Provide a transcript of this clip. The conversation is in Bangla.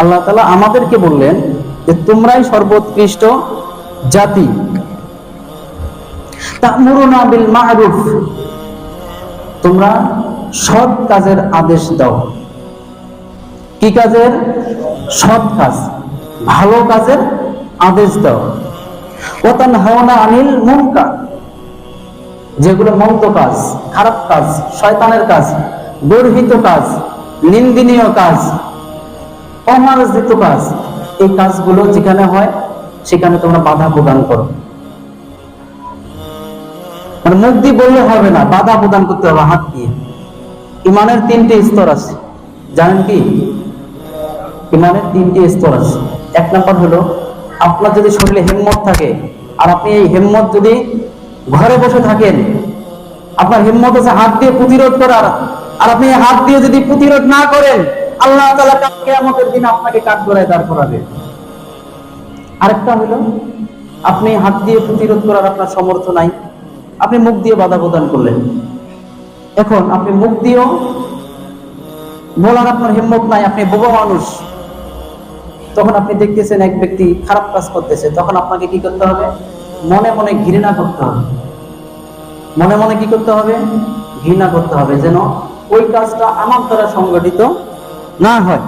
আল্লাহ তাআলা আমাদেরকে বললেন যে তোমরাই সর্বোৎকৃষ্ট জাতি। তা'মুরুনা বিল মা'রুফ, তোমরা সৎ কাজের আদেশ দাও। কি কাজের? সৎ কাজ, ভালো কাজের আদেশ দাও। ওয়া তানহাউনা আনিল মুনকার, যেগুলো মন্দ কাজ, খারাপ কাজ, শয়তানের কাজ, গর্হিত কাজ, নিন্দনীয় কাজ, অমার্জিত কাজ, এই কাজগুলো যেখানে হয় সেখানে তোমরা বাধা প্রদান করো। মানে মুখ দিয়ে বললে হবে না, বাধা প্রদান করতে হবে হাত দিয়ে। ইমানের 3টে স্তর আছে, জানেন কি? ইমানের 3টে স্তর আছে। 1 নাম্বার হলো, আপনার যদি শরীরে হিম্মত থাকে আর আপনি এই হিম্মত যদি ঘরে বসে থাকেন, আপনার হিম্মত আছে হাত দিয়ে প্রতিরোধ করার, আর আপনি হাত দিয়ে যদি প্রতিরোধ না করেন, আল্লাহ তাআলা কিয়ামতের দিন আপনাকে কাঠগড়ায় দাঁড় করাবে। আরেকটা হলো, আপনি হাত দিয়ে প্রতিরোধ করার আপনার সামর্থ্য নাই, আপনি মুখ দিয়ে বাধা প্রদান করলেন। এখন আপনি মুখ দিয়েও বলার আপনার হিম্মত নাই, আপনি বোবা মানুষ। তখন আপনি দেখতেছেন এক ব্যক্তি খারাপ কাজ করতেছে, তখন আপনাকে কি করতে হবে? মনে মনে ঘৃণা করতে হবে। মনে মনে কি করতে হবে? ঘৃণা করতে হবে, যেন ওই কাজটা আমার দ্বারা সংগঠিত না হয়।